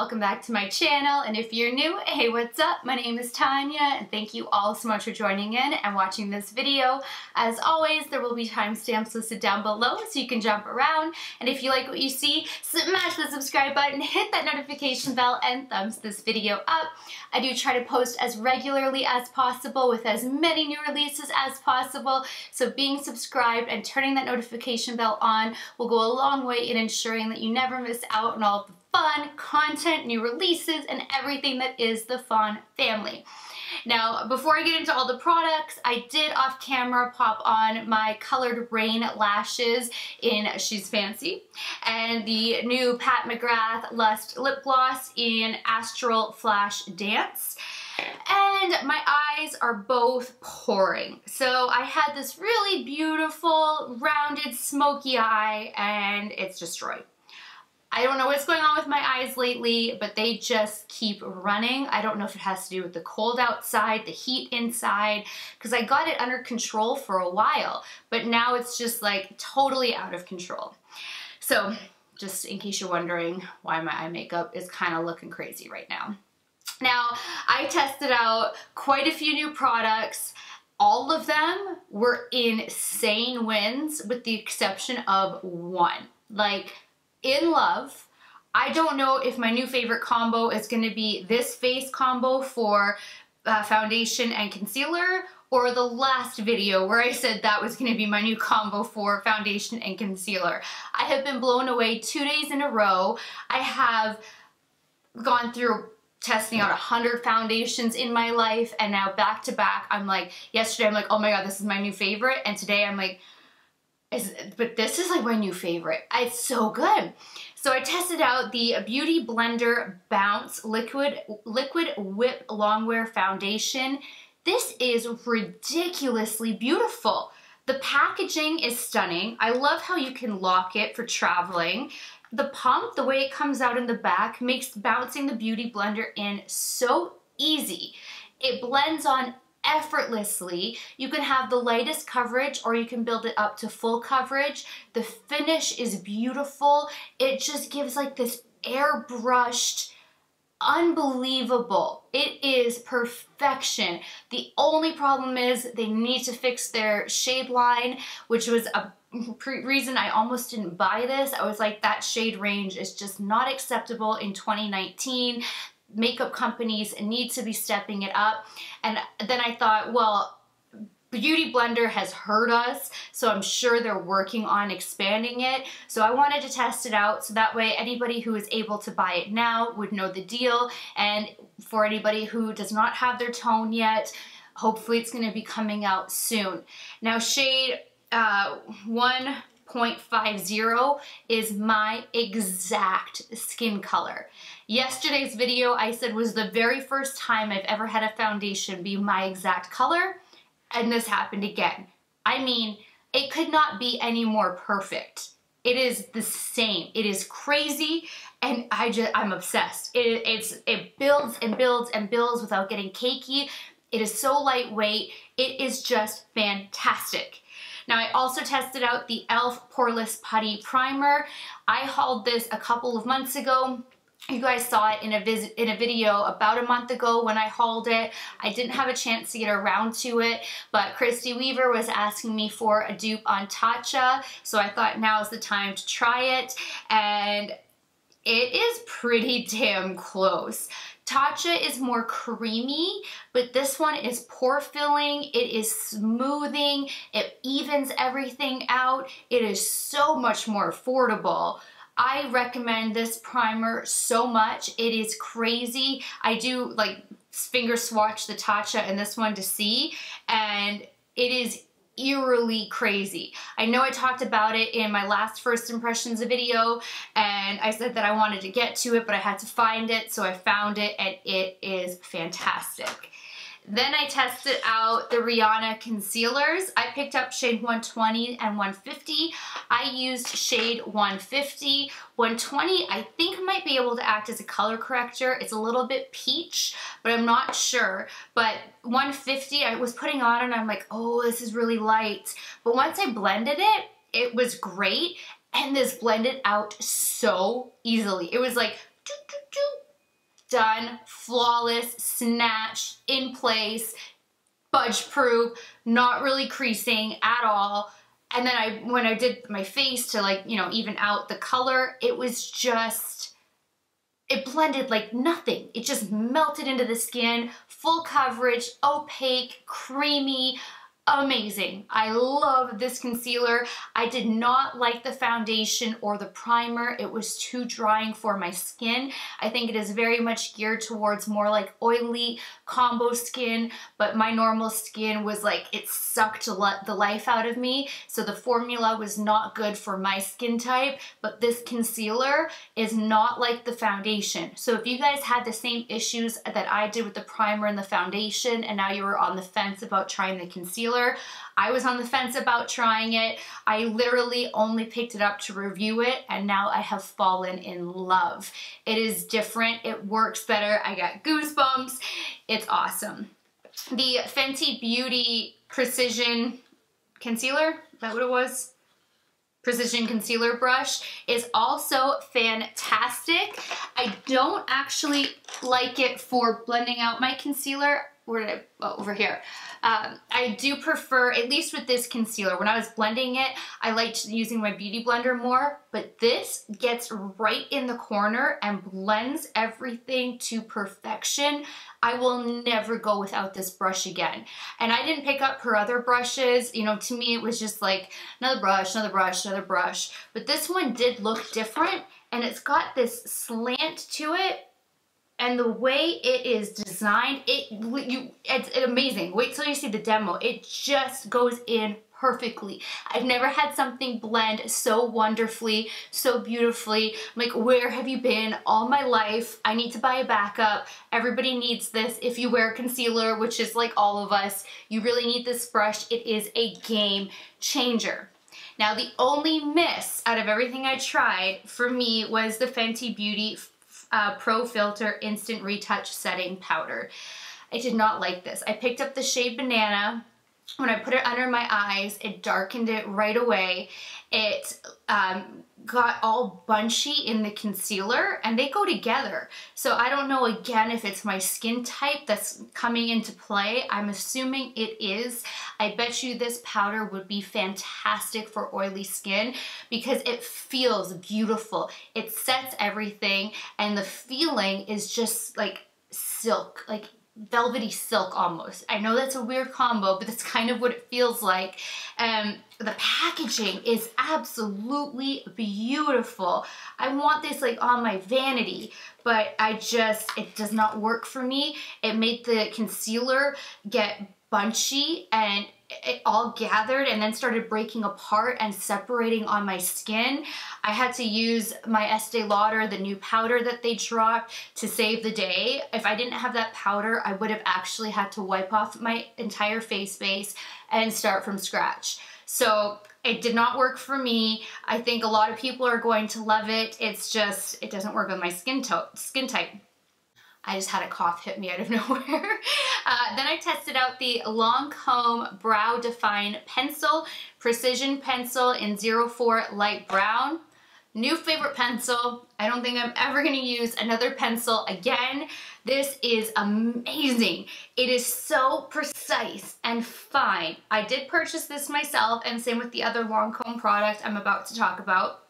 welcome back to my channel, and if you're new, hey, what's up? My name is Tanya and thank you all so much for joining in and watching this video. As always, there will be timestamps listed down below so you can jump around, and if you like what you see, smash the subscribe button, hit that notification bell, and thumbs this video up. I do try to post as regularly as possible with as many new releases as possible, so being subscribed and turning that notification bell on will go a long way in ensuring that you never miss out on all of the fun content, new releases, and everything that is the Fawn family. Now, before I get into all the products, I did off camera pop on my Colored Rain lashes in She's Fancy and the new Pat McGrath Lust Lip Gloss in Astral Flash Dance. And my eyes are both pouring. So I had this really beautiful, rounded, smoky eye and it's destroyed. I don't know what's going on with my eyes lately, but they just keep running. I don't know if it has to do with the cold outside, the heat inside, because I got it under control for a while, but now it's just like totally out of control. So just in case you're wondering why my eye makeup is kind of looking crazy right now. Now, I tested out quite a few new products. All of them were insane wins with the exception of one. Like, in love. I don't know if my new favorite combo is going to be this face combo for foundation and concealer, or the last video where I said that was going to be my new combo for foundation and concealer. I have been blown away 2 days in a row. I have gone through testing out 100 foundations in my life, and now back to back, I'm like, yesterday I'm like, oh my god, this is my new favorite, and today I'm like, but this is like my new favorite. It's so good. So I tested out the Beauty Blender Bounce Liquid Whip Longwear Foundation. This is ridiculously beautiful. The packaging is stunning. I love how you can lock it for traveling. The pump, the way it comes out in the back, makes bouncing the Beauty Blender in so easy. It blends on effortlessly. You can have the lightest coverage or you can build it up to full coverage. The finish is beautiful. It just gives like this airbrushed, unbelievable. It is perfection. The only problem is they need to fix their shade line, which was a reason I almost didn't buy this. I was like, that shade range is just not acceptable in 2019. Makeup companies need to be stepping it up. And then I thought, well, Beauty Blender has heard us, so I'm sure they're working on expanding it. So I wanted to test it out so that way anybody who is able to buy it now would know the deal. And for anybody who does not have their tone yet, hopefully it's going to be coming out soon. Now shade 1.50 is my exact skin color. Yesterday's video I said was the very first time I've ever had a foundation be my exact color, and this happened again. I mean, it could not be any more perfect. It is the same. It is crazy, and I'm obsessed. It builds and builds and builds without getting cakey. It is so lightweight. It is just fantastic. Now I also tested out the e.l.f. Poreless Putty Primer. I hauled this a couple of months ago. You guys saw it in a video about a month ago when I hauled it. I didn't have a chance to get around to it, but Christy Weaver was asking me for a dupe on Tatcha, so I thought now is the time to try it, and it is pretty damn close. Tatcha is more creamy, but this one is pore filling, it is smoothing, it evens everything out, it is so much more affordable. I recommend this primer so much. It is crazy. I do like finger swatch the Tatcha and this one to see, and it is eerily crazy. I know I talked about it in my last first impressions video, and I said that I wanted to get to it, but I had to find it, so I found it, and it is fantastic. Then I tested out the Rihanna concealers. I picked up shade 120 and 150. I used shade 150. 120 I think might be able to act as a color corrector. It's a little bit peach, but I'm not sure. But 150 I was putting on and I'm like, oh, this is really light. But once I blended it, it was great. And this blended out so easily. It was like, doo, doo, doo, done, flawless, snatched, in place, budge proof, not really creasing at all. And then when I did my face to like, you know, even out the color, it was just, it blended like nothing. It just melted into the skin, full coverage, opaque, creamy, amazing. I love this concealer. I did not like the foundation or the primer. It was too drying for my skin. I think it is very much geared towards more like oily combo skin, but my normal skin was like, it sucked the life out of me. So the formula was not good for my skin type, but this concealer is not like the foundation. So if you guys had the same issues that I did with the primer and the foundation, and now you were on the fence about trying the concealer, I was on the fence about trying it. I literally only picked it up to review it, and now I have fallen in love. It is different. It works better. I got goosebumps. It's awesome. The Fenty Beauty Precision Concealer, is that what it was? Precision Concealer Brush is also fantastic. I don't actually like it for blending out my concealer. Where did I, oh, over here. I do prefer, at least with this concealer, when I was blending it, I liked using my beauty blender more, but this gets right in the corner and blends everything to perfection. I will never go without this brush again. And I didn't pick up her other brushes. You know, to me, it was just like another brush, another brush, another brush. But this one did look different, and it's got this slant to it. And the way it is designed, it's amazing. Wait till you see the demo. It just goes in perfectly. I've never had something blend so wonderfully, so beautifully. I'm like, where have you been all my life? I need to buy a backup. Everybody needs this. If you wear concealer, which is like all of us, you really need this brush. It is a game changer. Now, the only miss out of everything I tried for me was the Fenty Beauty Pro Filter Instant Retouch Setting Powder. I did not like this. I picked up the shade Banana. When I put it under my eyes, it darkened it right away. It got all bunchy in the concealer, and they go together. So I don't know, again, if it's my skin type that's coming into play. I'm assuming it is. I bet you this powder would be fantastic for oily skin because it feels beautiful. It sets everything, and the feeling is just like silk, like velvety silk almost. I know that's a weird combo, but that's kind of what it feels like. The packaging is absolutely beautiful. I want this like on my vanity, but it does not work for me. It made the concealer get bunchy, and it all gathered and then started breaking apart and separating on my skin. I had to use my Estee Lauder, the new powder that they dropped, to save the day. If I didn't have that powder, I would have actually had to wipe off my entire face base and start from scratch. So it did not work for me. I think a lot of people are going to love it. It's just, it doesn't work with my skin type. I just had a cough hit me out of nowhere. Then I tested out the Lancome Brow Define Pencil, Precision Pencil in 04 Light Brown. New favorite pencil. I don't think I'm ever gonna use another pencil again. This is amazing. It is so precise and fine. I did purchase this myself, and same with the other Lancome product I'm about to talk about.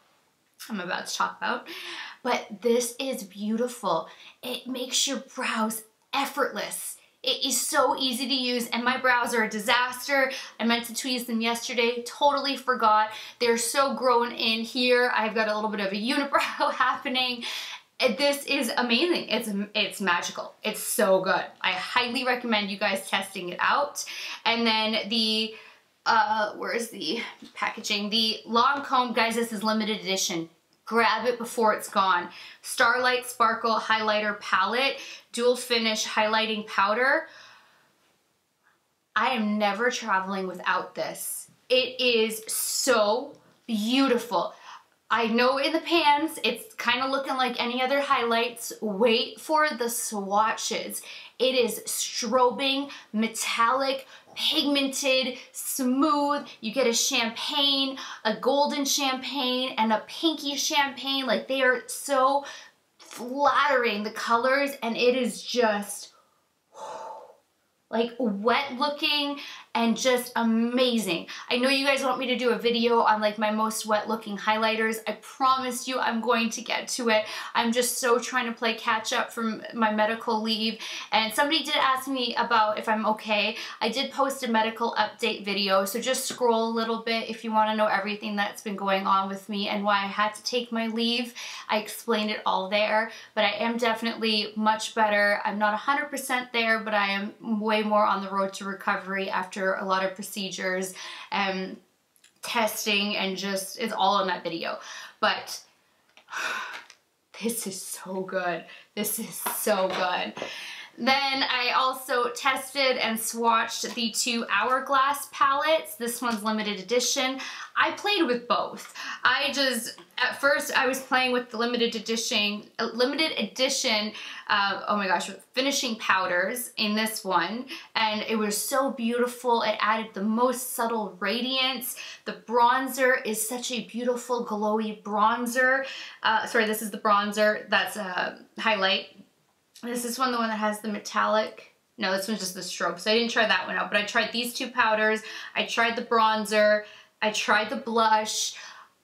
But this is beautiful. It makes your brows effortless. It is so easy to use, and my brows are a disaster. I meant to tweeze them yesterday, totally forgot. They're so grown in here. I've got a little bit of a unibrow happening. This is amazing. It's magical. It's so good. I highly recommend you guys testing it out. And then the, where's the packaging? The Lancome, guys, this is limited edition. Grab it before it's gone. Starlight Sparkle Highlighter Palette, Dual Finish Highlighting Powder. I am never traveling without this. It is so beautiful. I know in the pans, it's kind of looking like any other highlights. Wait for the swatches. It is strobing, metallic, pigmented, smooth. You get a champagne, a golden champagne, and a pinky champagne. Like, they are so flattering, the colors, and it is just like wet looking and just amazing. I know you guys want me to do a video on like my most wet looking highlighters. I promise you I'm going to get to it. I'm just so trying to play catch up from my medical leave, and somebody did ask me about if I'm okay. I did post a medical update video, so just scroll a little bit if you want to know everything that's been going on with me and why I had to take my leave. I explained it all there, but I am definitely much better. I'm not 100% there, but I am way more on the road to recovery after a lot of procedures and testing, and just it's all in that video. But this is so good. This is so good. Then I also tested and swatched the two Hourglass palettes. This one's limited edition. I played with both. At first I was playing with the limited edition, oh my gosh, finishing powders in this one, and it was so beautiful. It added the most subtle radiance. The bronzer is such a beautiful glowy bronzer. Sorry, this is the bronzer. That's a highlight. Is this one the one that has the metallic? No, this one's just the strobe, so I didn't try that one out, but I tried these two powders, I tried the bronzer, I tried the blush.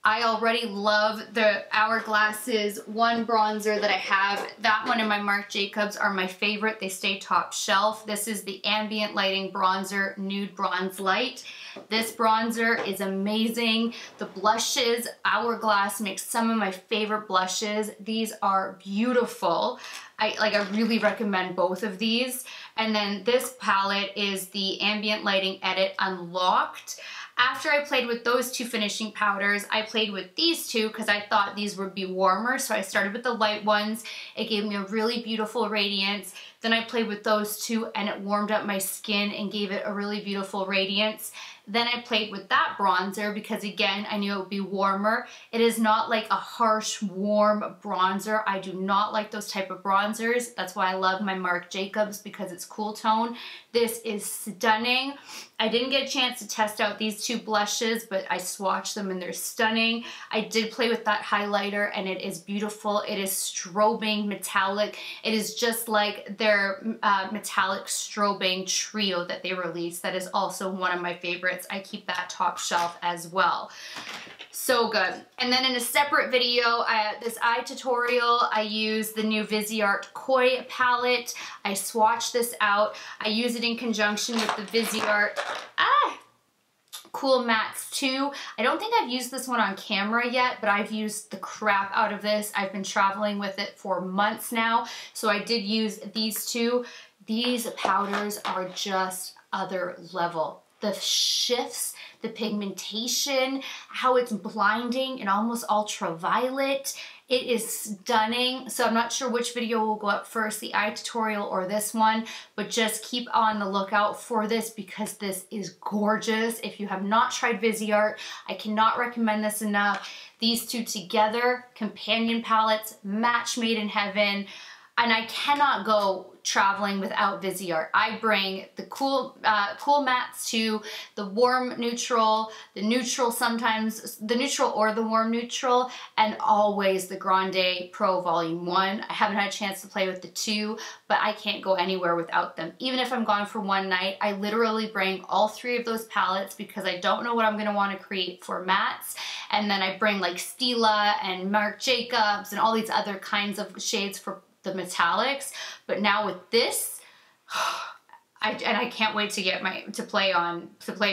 I already love the Hourglasses one bronzer that I have. That one and my Marc Jacobs are my favorite. They stay top shelf. This is the Ambient Lighting Bronzer Nude Bronze Light. This bronzer is amazing. The blushes, Hourglass makes some of my favorite blushes. These are beautiful. I really recommend both of these. And then this palette is the Ambient Lighting Edit Unlocked. After I played with those two finishing powders, I played with these two because I thought these would be warmer. So I started with the light ones. It gave me a really beautiful radiance. Then I played with those two and it warmed up my skin and gave it a really beautiful radiance. Then I played with that bronzer because again, I knew it would be warmer. It is not like a harsh, warm bronzer. I do not like those type of bronzers. That's why I love my Marc Jacobs, because it's cool tone. This is stunning. I didn't get a chance to test out these two blushes, but I swatched them and they're stunning. I did play with that highlighter and it is beautiful. It is strobing metallic. It is just like their metallic strobing trio that they released. That is also one of my favorites. I keep that top shelf as well. So good. And then in a separate video, this eye tutorial, I use the new Viseart Koi palette. I swatched this out. I use it in conjunction with the Viseart Cool Mattes 2. I don't think I've used this one on camera yet, but I've used the crap out of this. I've been traveling with it for months now, so I did use these two. These powders are just other level. The shifts, the pigmentation, how it's blinding and almost ultraviolet. It is stunning. So I'm not sure which video will go up first, the eye tutorial or this one, but just keep on the lookout for this because this is gorgeous. If you have not tried Viseart, I cannot recommend this enough. These two together, companion palettes, match made in heaven. And I cannot go traveling without Viseart. I bring the Cool Mattes 2, the warm neutral, the neutral sometimes, the neutral or the warm neutral, and always the Grande Pro Volume 1. I haven't had a chance to play with the 2, but I can't go anywhere without them. Even if I'm gone for one night, I literally bring all three of those palettes because I don't know what I'm gonna wanna create for mattes. And then I bring like Stila and Marc Jacobs and all these other kinds of shades for the metallics, but now with this, I can't wait to get to play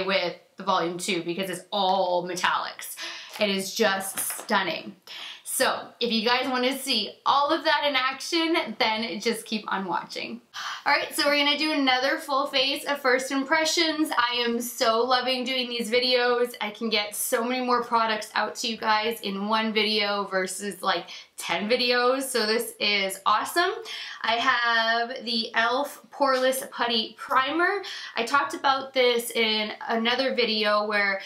with the Volume 2 because it's all metallics. It is just stunning. So if you guys want to see all of that in action, then just keep on watching. All right, so we're gonna do another full face of first impressions. I am so loving doing these videos. I can get so many more products out to you guys in one video versus like 10 videos, so this is awesome. I have the e.l.f. Poreless Putty Primer. I talked about this in another video where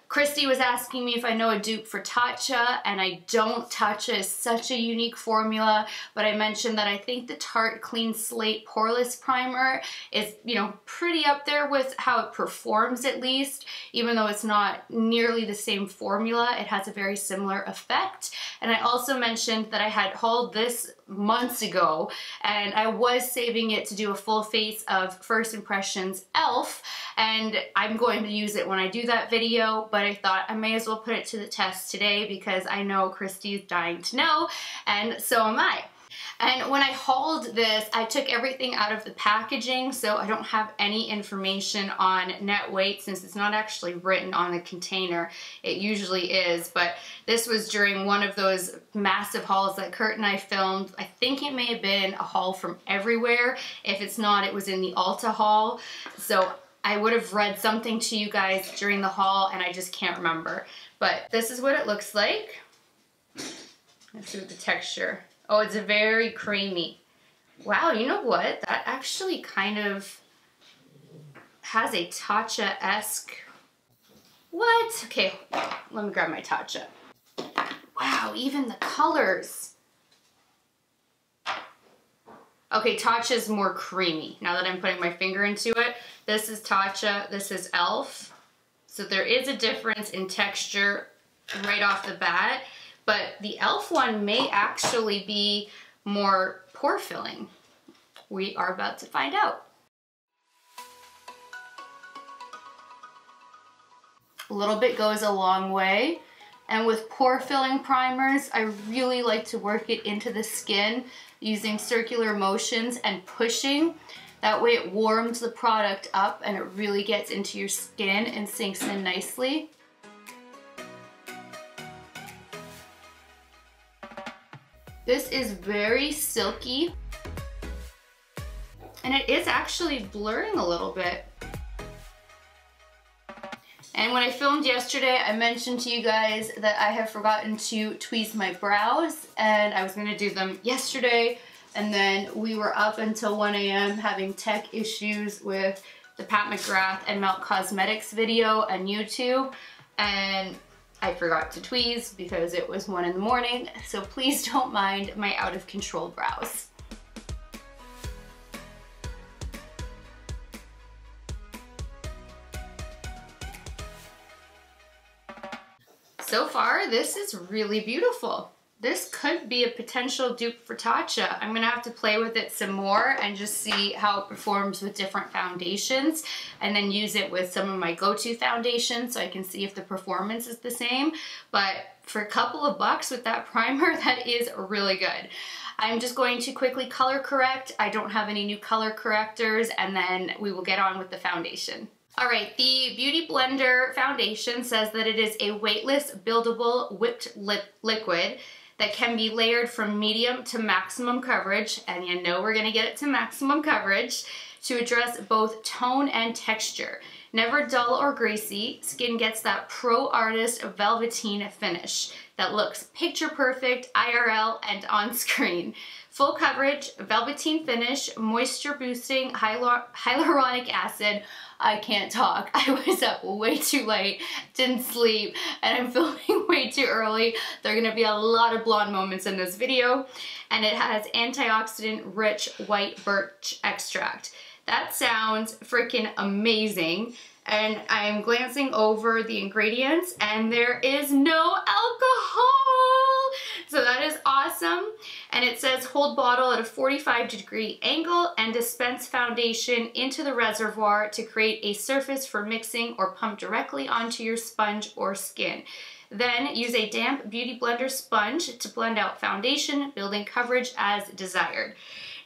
Christy was asking me if I know a dupe for Tatcha, and I don't. Tatcha is such a unique formula, but I mentioned that I think the Tarte Clean Slate Poreless Primer is, you know, pretty up there with how it performs at least, even though it's not nearly the same formula. It has a very similar effect. And I also mentioned that I had hauled this months ago, and I was saving it to do a full face of First Impressions e.l.f. and I'm going to use it when I do that video, but I thought I may as well put it to the test today because I know Christy's dying to know, and so am I. And when I hauled this, I took everything out of the packaging, so I don't have any information on net weight since it's not actually written on the container. It usually is, but this was during one of those massive hauls that Kurt and I filmed. I think it may have been a haul from everywhere. If it's not, it was in the Ulta haul. So I would have read something to you guys during the haul and I just can't remember. But this is what it looks like. Let's see what the texture. Oh, it's very creamy. Wow, you know what? That actually kind of has a Tatcha-esque. What? Okay, let me grab my Tatcha. Wow, even the colors. Okay, Tatcha is more creamy. Now that I'm putting my finger into it, this is Tatcha, this is e.l.f. So there is a difference in texture right off the bat. But the e.l.f. one may actually be more pore filling. We are about to find out. A little bit goes a long way. And with pore filling primers, I really like to work it into the skin using circular motions and pushing. That way it warms the product up and it really gets into your skin and sinks in nicely. This is very silky, and it is actually blurring a little bit. And when I filmed yesterday, I mentioned to you guys that I have forgotten to tweeze my brows, and I was gonna do them yesterday, and then we were up until 1 a.m. having tech issues with the Pat McGrath and Melt Cosmetics video on YouTube, and I forgot to tweeze because it was 1 in the morning, so please don't mind my out of control brows. So far, this is really beautiful. This could be a potential dupe for Tatcha. I'm gonna have to play with it some more and just see how it performs with different foundations and then use it with some of my go-to foundations so I can see if the performance is the same. But for a couple of bucks with that primer, that is really good. I'm just going to quickly color correct. I don't have any new color correctors, and then we will get on with the foundation. All right, the Beauty Blender foundation says that it is a weightless, buildable, whipped liquid that can be layered from medium to maximum coverage, and you know we're gonna get it to maximum coverage, to address both tone and texture. Never dull or greasy, skin gets that pro artist velveteen finish that looks picture perfect IRL and on screen. Full coverage, velveteen finish, moisture boosting hyaluronic acid. I can't talk. I was up way too late, didn't sleep, and I'm filming way too early. There are gonna be a lot of blonde moments in this video. And it has antioxidant rich white birch extract. That sounds freaking amazing. And I'm glancing over the ingredients and there is no alcohol. So that is awesome. And it says hold bottle at a 45-degree angle and dispense foundation into the reservoir to create a surface for mixing or pump directly onto your sponge or skin. Then use a damp Beauty Blender sponge to blend out foundation, building coverage as desired.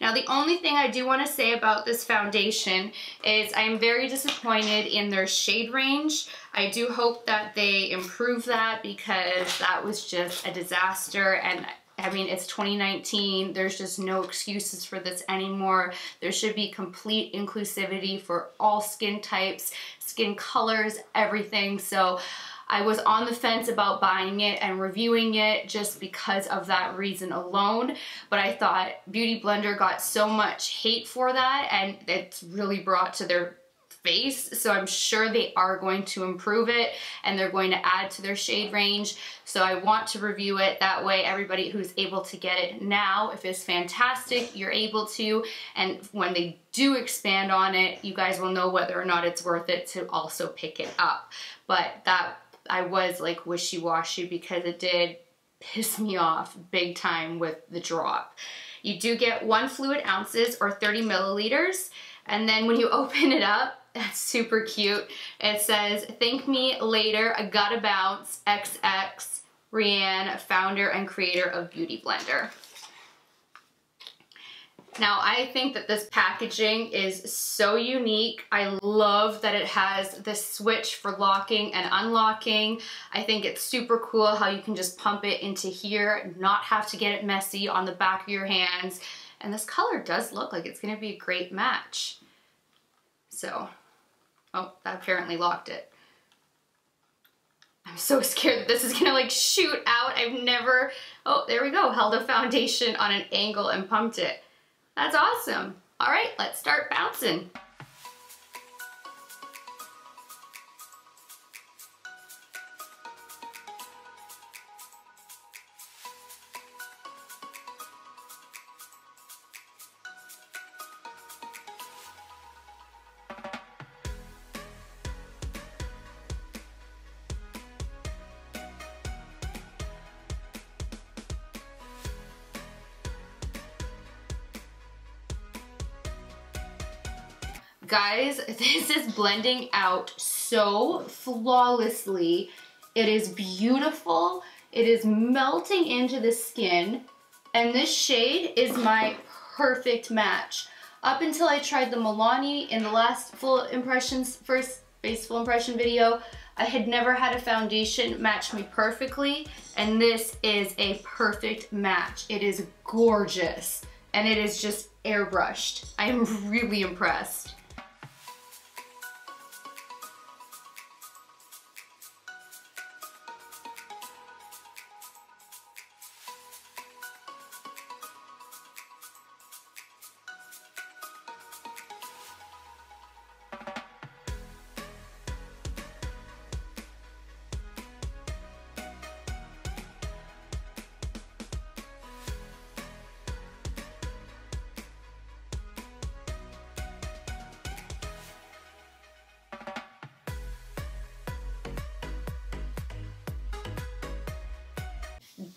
Now the only thing I do want to say about this foundation is I am very disappointed in their shade range. I do hope that they improve that because that was just a disaster, and I mean, it's 2019, there's just no excuses for this anymore. There should be complete inclusivity for all skin types, skin colors, everything. So I was on the fence about buying it and reviewing it just because of that reason alone, but I thought Beauty Blender got so much hate for that and it's really brought to their face, so I'm sure they are going to improve it and they're going to add to their shade range. So I want to review it, that way everybody who's able to get it now, if it's fantastic, you're able to, and when they do expand on it, you guys will know whether or not it's worth it to also pick it up. But that, I was like wishy-washy because it did piss me off big time with the drop. You do get 1 fluid ounces or 30 milliliters. And then when you open it up, that's super cute. It says, "Thank me later, I gotta bounce, XX, Rianne, founder and creator of Beauty Blender." Now, I think that this packaging is so unique. I love that it has this switch for locking and unlocking. I think it's super cool how you can just pump it into here, not have to get it messy on the back of your hands. And this color does look like it's gonna be a great match. So, oh, that apparently locked it. I'm so scared that this is gonna like shoot out. I've never, oh, there we go, held a foundation on an angle and pumped it. That's awesome. All right, let's start bouncing. Guys, this is blending out so flawlessly. It is beautiful. It is melting into the skin. And this shade is my perfect match. Up until I tried the Milani in the last first base full impression video, I had never had a foundation match me perfectly. And this is a perfect match. It is gorgeous. And it is just airbrushed. I am really impressed.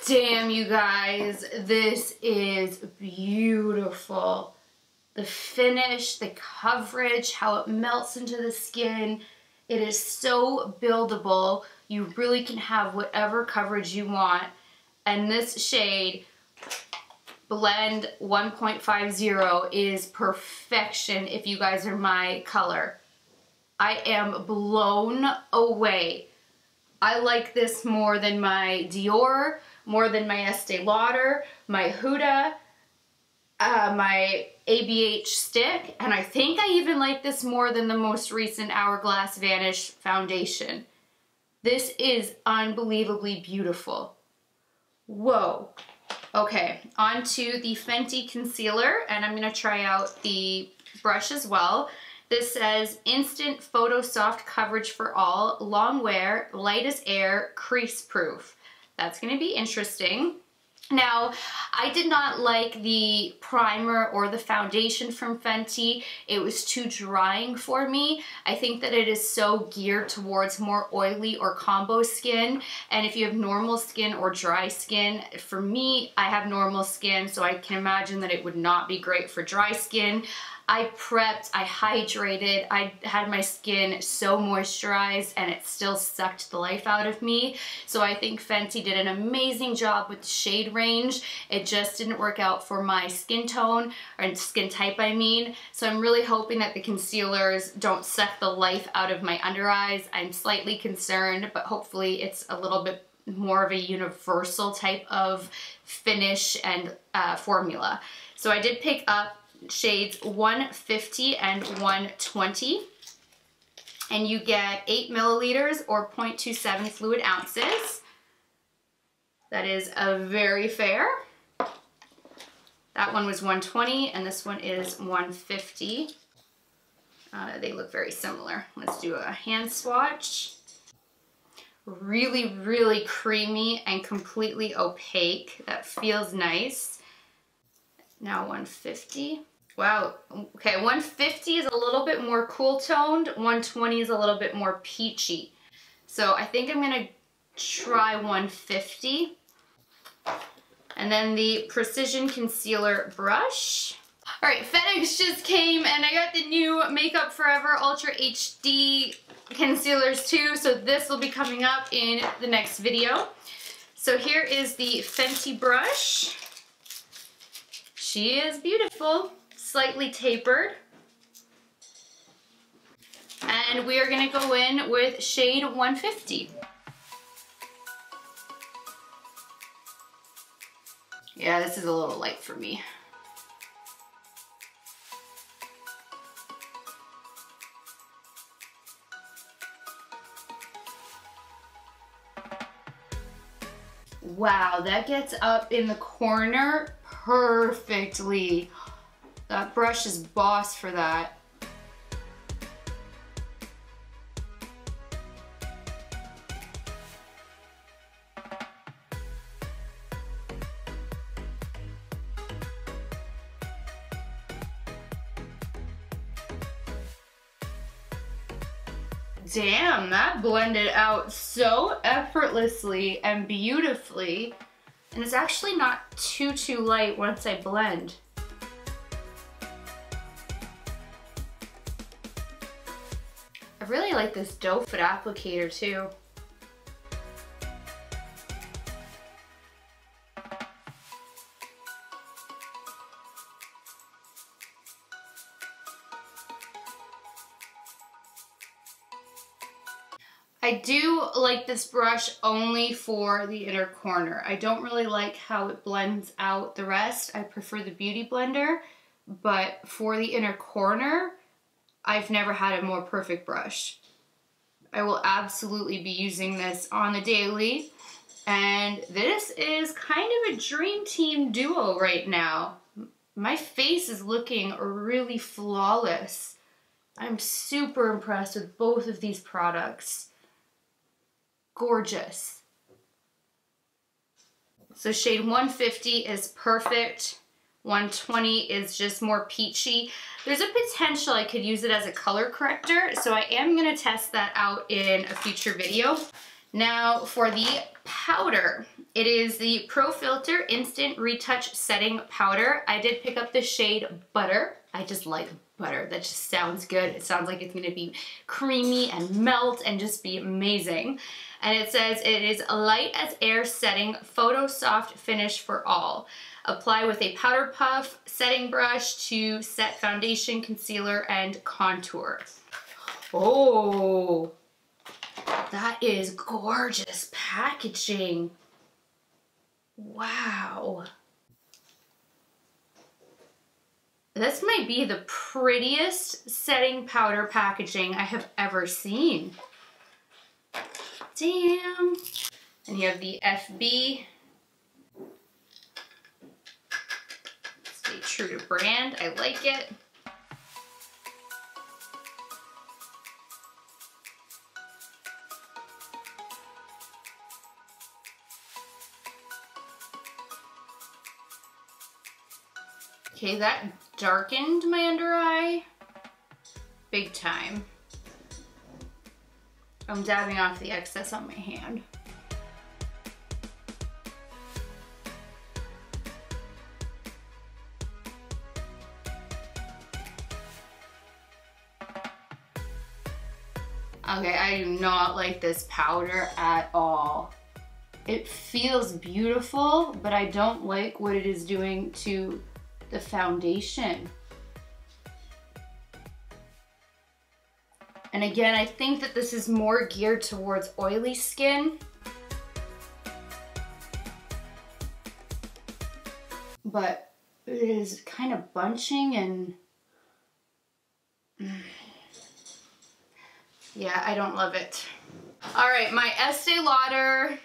Damn, you guys, this is beautiful. The finish, the coverage, how it melts into the skin. It is so buildable. You really can have whatever coverage you want. And this shade, Blend 1.50, is perfection if you guys are my color. I am blown away. I like this more than my Dior, more than my Estee Lauder, my Huda, my ABH stick, and I think I even like this more than the most recent Hourglass Vanish foundation. This is unbelievably beautiful. Whoa. Okay, on to the Fenty concealer, and I'm gonna try out the brush as well. This says, "Instant Photo Soft Coverage for All, Longwear, Light as Air, Crease Proof." That's gonna be interesting. Now, I did not like the primer or the foundation from Fenty. It was too drying for me. I think that it is so geared towards more oily or combo skin. And if you have normal skin or dry skin, for me, I have normal skin, so I can imagine that it would not be great for dry skin. I prepped, I hydrated, I had my skin so moisturized and it still sucked the life out of me. So I think Fenty did an amazing job with the shade range. It just didn't work out for my skin tone, or skin type I mean. So I'm really hoping that the concealers don't suck the life out of my under eyes. I'm slightly concerned, but hopefully it's a little bit more of a universal type of finish and formula. So I did pick up shades 150 and 120, and you get 8 milliliters or 0.27 fluid ounces. That is very fair. That one was 120 and this one is 150. They look very similar. Let's do a hand swatch. Really, really creamy and completely opaque. That feels nice. Now 150. Wow, okay, 150 is a little bit more cool toned, 120 is a little bit more peachy. So I think I'm gonna try 150. And then the Precision Concealer brush. All right, FedEx just came and I got the new Makeup Forever Ultra HD concealers too, so this will be coming up in the next video. So here is the Fenty brush. She is beautiful, slightly tapered. And we are gonna go in with shade 150. Yeah, this is a little light for me. Wow, that gets up in the corner perfectly. That brush is boss for that. Damn, that blended out so effortlessly and beautifully. And it's actually not too light once I blend. I really like this doe foot applicator too. I do like this brush only for the inner corner. I don't really like how it blends out the rest. I prefer the Beauty Blender, but for the inner corner, I've never had a more perfect brush. I will absolutely be using this on the daily, and this is kind of a dream team duo right now. My face is looking really flawless. I'm super impressed with both of these products. Gorgeous. So shade 150 is perfect. 120 is just more peachy. There's a potential I could use it as a color corrector, so I am gonna test that out in a future video. Now for the powder, it is the Pro Filter Instant Retouch Setting Powder. I did pick up the shade Butter. I just like butter. That just sounds good. It sounds like it's gonna be creamy and melt and just be amazing. And it says it is a light as air setting photo soft finish for all. Apply with a powder puff setting brush to set foundation, concealer, and contour. Oh, that is gorgeous packaging. Wow. This might be the prettiest setting powder packaging I have ever seen. Damn. And you have the FB. Stay true to brand. I like it. Okay, that darkened my under eye big time. I'm dabbing off the excess on my hand. Okay, I do not like this powder at all. It feels beautiful, but I don't like what it is doing to the foundation. And again, I think that this is more geared towards oily skin. But it is kind of bunching and yeah, I don't love it. All right, my Estee Lauder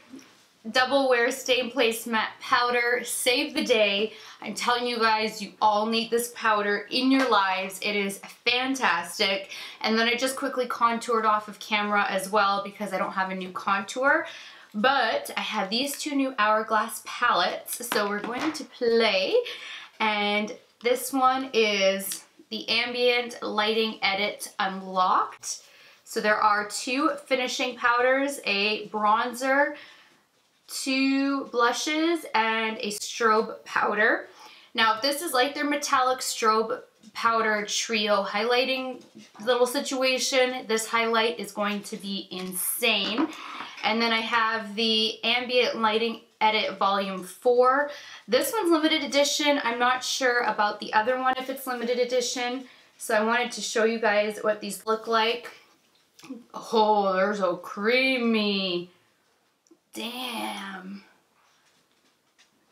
Double Wear Stay in Place Matte Powder saved the day. I'm telling you guys, you all need this powder in your lives. It is fantastic. And then I just quickly contoured off of camera as well because I don't have a new contour. But I have these two new Hourglass palettes, so we're going to play. And this one is the Ambient Lighting Edit Unlocked. So there are two finishing powders, a bronzer, 2 blushes and a strobe powder. Now, if this is like their metallic strobe powder trio highlighting little situation, this highlight is going to be insane. And then I have the Ambient Lighting Edit Volume 4. This one's limited edition. I'm not sure about the other one if it's limited edition. So I wanted to show you guys what these look like. Oh, they're so creamy. Damn.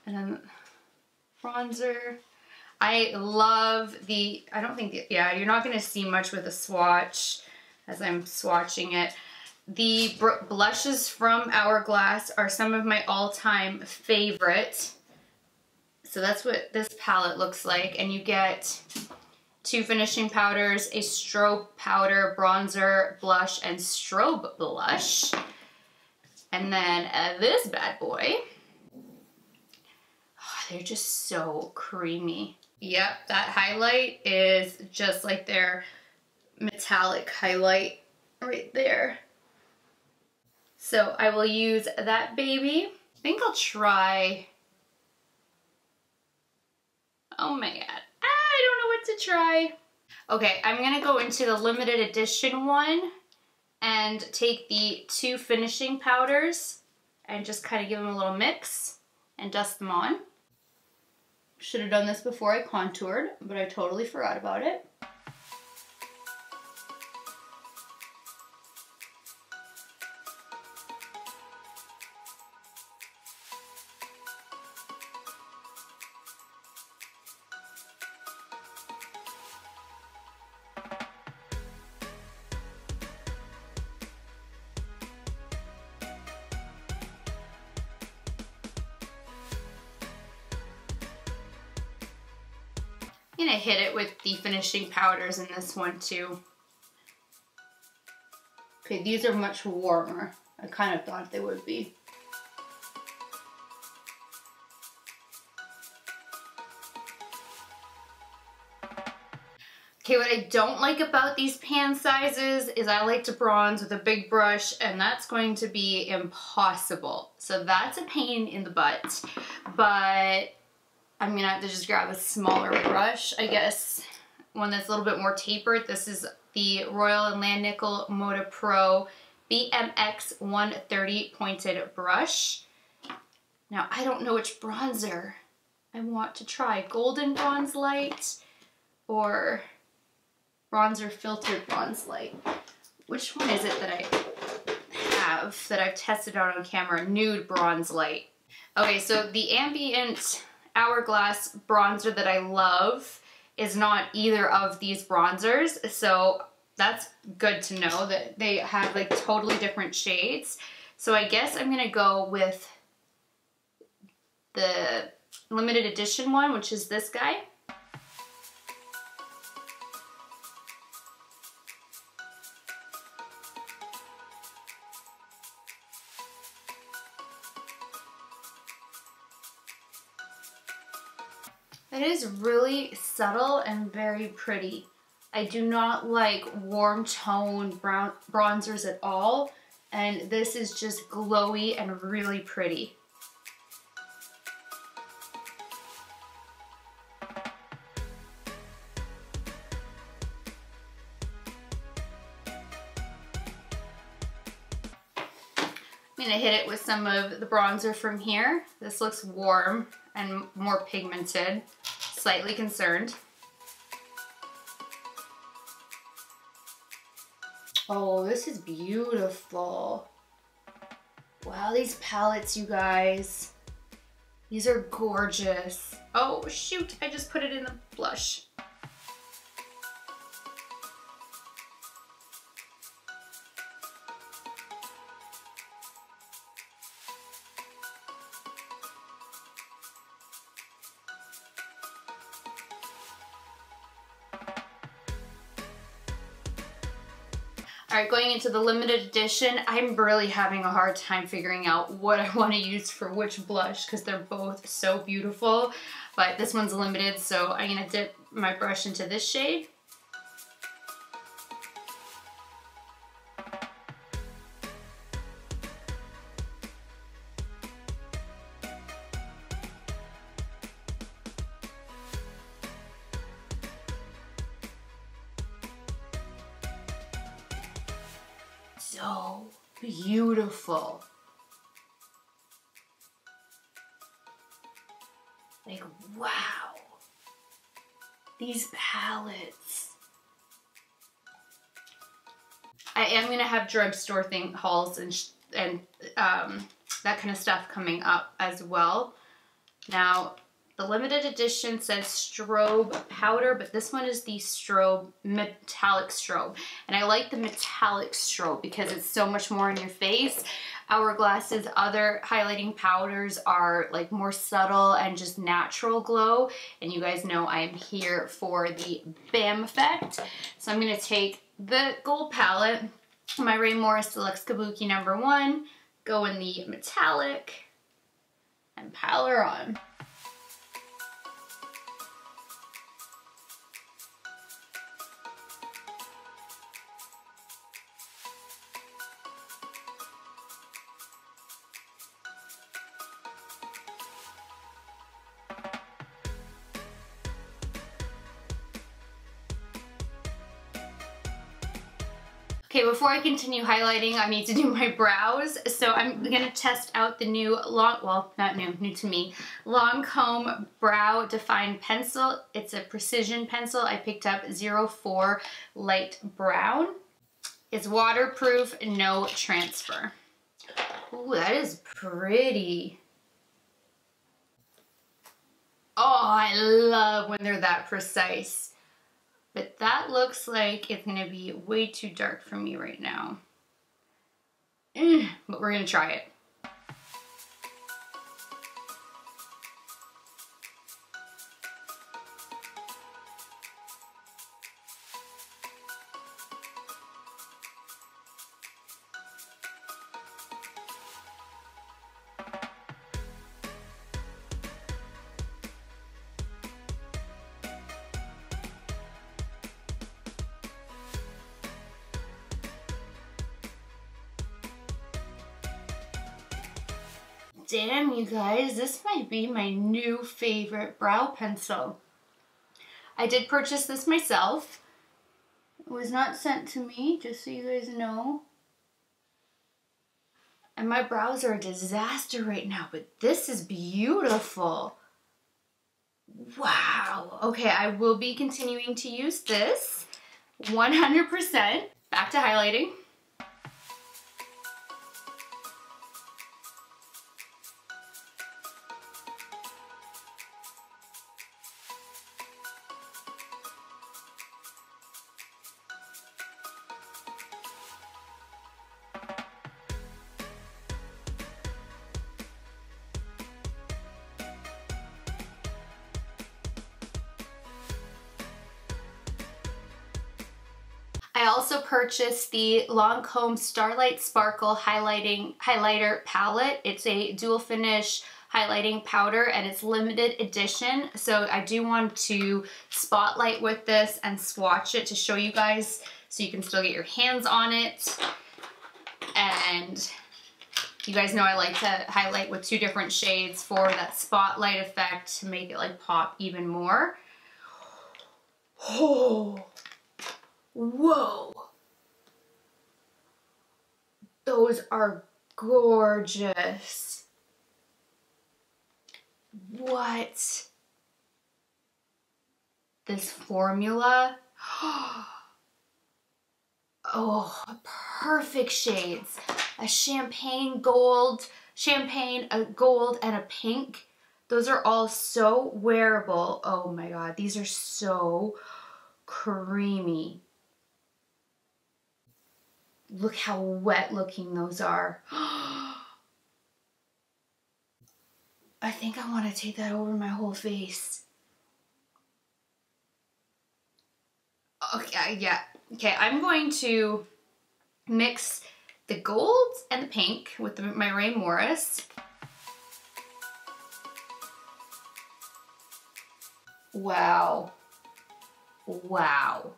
And then bronzer. I love the, I don't think, yeah, you're not going to see much with a swatch as I'm swatching it. The blushes from Hourglass are some of my all-time favorite. So that's what this palette looks like. And you get 2 finishing powders, a strobe powder, bronzer, blush, and strobe blush. And then this bad boy. Oh, they're just so creamy. Yep, that highlight is just like their metallic highlight right there. So I will use that baby. I think I'll try, oh my god, I don't know what to try. Okay, I'm gonna go into the limited edition one and take the 2 finishing powders and just kind of give them a little mix and dust them on. Should have done this before I contoured, but I totally forgot about it. I'm gonna hit it with the finishing powders in this one too. Okay, these are much warmer. I kind of thought they would be. Okay, what I don't like about these pan sizes is I like to bronze with a big brush, and that's going to be impossible. So that's a pain in the butt, but I'm gonna have to just grab a smaller brush, I guess, one that's a little bit more tapered. This is the Royal & Langnickel Moda Pro BMX 130 pointed brush. Now, I don't know which bronzer I want to try. Golden Bronze Light or Bronzer Filtered Bronze Light. Which one is it that I have that I've tested out on camera? Nude Bronze Light. Okay, so the Ambient Hourglass bronzer that I love is not either of these bronzers, so that's good to know that they have like totally different shades. So I guess I'm gonna go with the limited edition one, which is this guy. It is really subtle and very pretty. I do not like warm tone bronzers at all, and this is just glowy and really pretty. I'm gonna hit it with some of the bronzer from here. This looks warm and more pigmented. Slightly concerned. Oh, this is beautiful. Wow, these palettes, you guys. These are gorgeous. Oh, shoot, I just put it in the blush. All right, going into the limited edition, I'm really having a hard time figuring out what I want to use for which blush because they're both so beautiful, but this one's limited, so I'm gonna dip my brush into this shade. so beautiful. Like, wow. These palettes. I am gonna have drugstore hauls and that kind of stuff coming up as well. Now, the limited edition says strobe powder, but this one is the strobe, metallic strobe. And I like the metallic strobe because it's so much more in your face. Hourglass's other highlighting powders are like more subtle and just natural glow. And you guys know I am here for the BAM effect. So I'm gonna take the gold palette, my Ray Morris Deluxe Kabuki #1, go in the metallic, and pile her on. Okay, before I continue highlighting, I need to do my brows. So I'm gonna test out the new, not new to me, Lancome Brow Define Pencil. It's a precision pencil. I picked up 04 Light Brown. It's waterproof, no transfer. Ooh, that is pretty. Oh, I love when they're that precise. But that looks like it's gonna be way too dark for me right now. But we're gonna try it. Damn, you guys, this might be my new favorite brow pencil. I did purchase this myself. It was not sent to me, just so you guys know. And my brows are a disaster right now, but this is beautiful. Wow. Okay, I will be continuing to use this 100%. Back to highlighting. I also purchased the Lancome Starlight Sparkle Highlighter Palette. It's a dual finish highlighting powder and it's limited edition. So I do want to spotlight with this and swatch it to show you guys so you can still get your hands on it. And you guys know I like to highlight with 2 different shades for that spotlight effect to make it like pop even more. Oh. Whoa, those are gorgeous. What? This formula? Oh, perfect shades. A champagne, gold, a gold, and a pink. Those are all so wearable. Oh my God, these are so creamy. Look how wet looking those are. I think I want to take that over my whole face. Okay, yeah. Okay, I'm going to mix the gold and the pink with my Ray Morris. Wow. Wow.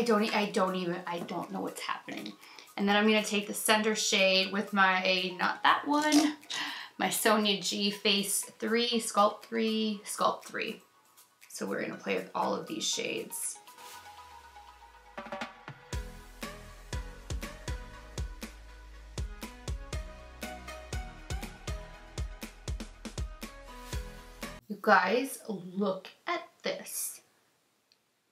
I don't know what's happening. And then I'm gonna take the center shade with my, not that one, my Sonia G Face 3, Sculpt 3, Sculpt 3. So we're gonna play with all of these shades. You guys, look at this.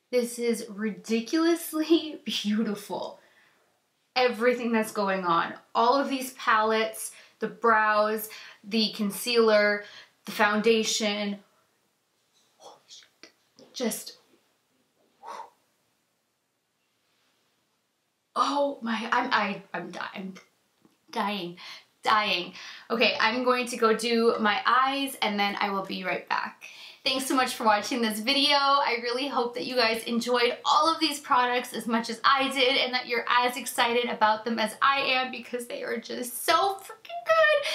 This is ridiculously beautiful. Everything that's going on. All of these palettes, the brows, the concealer, the foundation. Holy shit. Just, oh my, I'm dying. Okay, I'm going to go do my eyes and then I will be right back. Thanks so much for watching this video. I really hope that you guys enjoyed all of these products as much as I did and that you're as excited about them as I am because they are just so freaking good.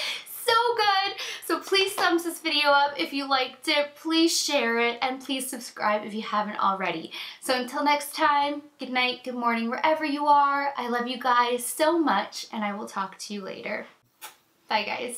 So good. So please thumbs this video up if you liked it. Please share it and please subscribe if you haven't already. So until next time, good night, good morning, wherever you are. I love you guys so much and I will talk to you later. Bye guys.